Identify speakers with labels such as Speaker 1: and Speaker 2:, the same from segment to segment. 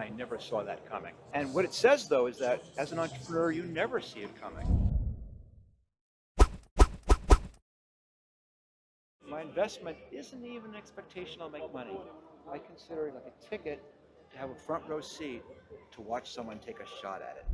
Speaker 1: I never saw that coming. And what it says, though, is that as an entrepreneur, you never see it coming. My investment isn't even an expectation I'll make money. I consider it like a ticket to have a front row seat to watch someone take a shot at it.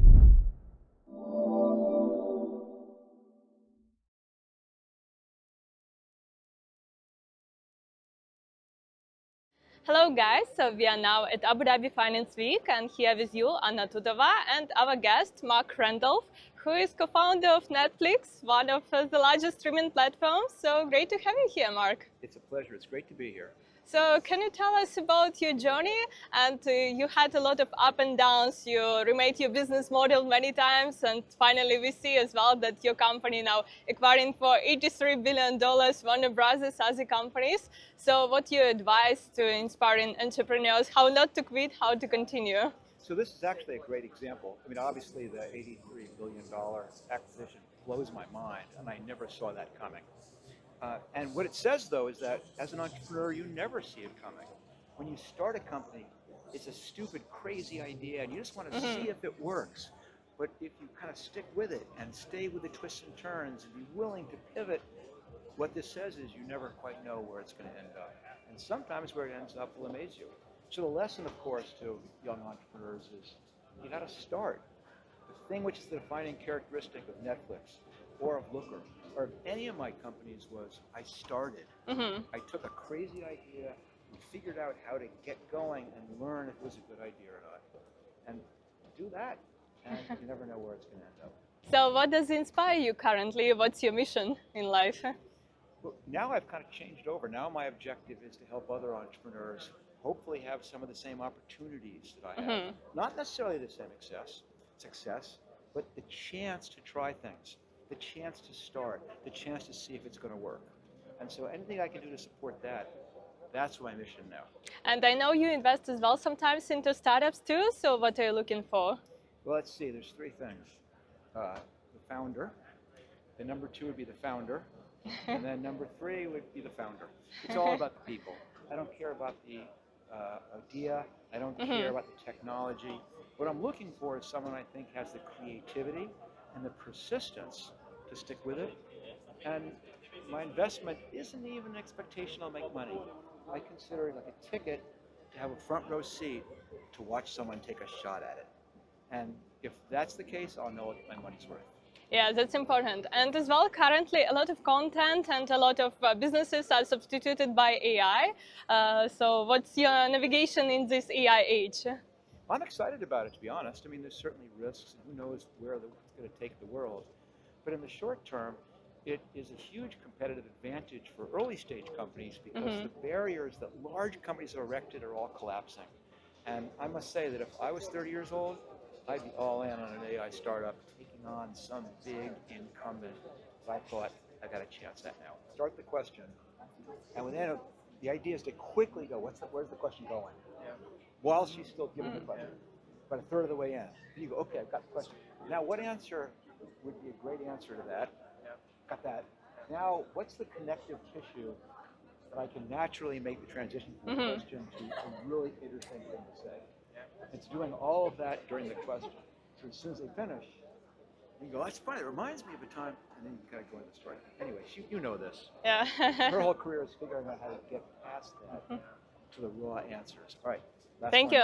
Speaker 2: Hello guys, so we are now at Abu Dhabi Finance Week and here with you Anna Tudova and our guest Mark Randolph, who is co-founder of Netflix, one of the largest streaming platforms. So great to have you here, Mark.
Speaker 1: It's a pleasure. It's great to be here.
Speaker 2: So can you tell us about your journey? And you had a lot of up and downs. You remade your business model many times, and finally we see as well that your company now acquiring for $83 billion Warner Brothers other companies. So what your advice to inspiring entrepreneurs, how not to quit, how to continue?
Speaker 1: So this is actually a great example. I mean, obviously the $83 billion acquisition blows my mind, and I never saw that coming. And what it says, though, is that as an entrepreneur, you never see it coming. When you start a company, it's a stupid, crazy idea, and you just want to see if it works. But if you kind of stick with it and stay with the twists and turns and be willing to pivot, what this says is you never quite know where it's going to end up. And sometimes where it ends up will amaze you. So the lesson, of course, to young entrepreneurs is you got to start. The thing which is the defining characteristic of Netflix or of Looker or of any of my companies was I started. I took a crazy idea and figured out how to get going and learn if it was a good idea or not. And do that, and you never know where it's going to end up.
Speaker 2: So what does inspire you currently? What's your mission in life?
Speaker 1: Well, now I've kind of changed over. Now my objective is to help other entrepreneurs hopefully have some of the same opportunities that I have. Not necessarily the same success, but the chance to try things, the chance to start, the chance to see if it's going to work. And so anything I can do to support that, that's my mission now.
Speaker 2: And I know you invest as well sometimes into startups too, so what are you looking for?
Speaker 1: Well, let's see, there's three things. The founder, the number two would be the founder, and then number three would be the founder. It's all about the people. I don't care about the idea. I don't care about the technology. What I'm looking for is someone I think has the creativity and the persistence to stick with it. And my investment isn't even an expectation I'll make money. I consider it like a ticket to have a front row seat to watch someone take a shot at it. And if that's the case, I'll know what my money's worth.
Speaker 2: Yeah, that's important. And as well, currently a lot of content and a lot of businesses are substituted by AI. So what's your navigation in this AI age?
Speaker 1: I'm excited about it, to be honest. I mean, there's certainly risks, and who knows where it's going to take the world. But in the short term, it is a huge competitive advantage for early stage companies because the barriers that large companies have erected are all collapsing. And I must say that if I was 30 years old, I'd be all in on an AI startup taking on some big incumbent. So I thought, I got a chance at now. Start the question, and within the idea is to quickly go, where's the question going? While she's still giving the question, about a third of the way in. You go, okay, I've got the question. Now, what answer would be a great answer to that? Got that. Now, what's the connective tissue that I can naturally make the transition from the question to a really interesting thing to say? It's doing all of that during the question. So as soon as they finish, you go, that's funny, it reminds me of a time, and then you kind of go into the story. Anyway, you know this.
Speaker 2: Yeah.
Speaker 1: Her whole career is figuring out how to get past that to the raw answers. All right.
Speaker 2: Thank you.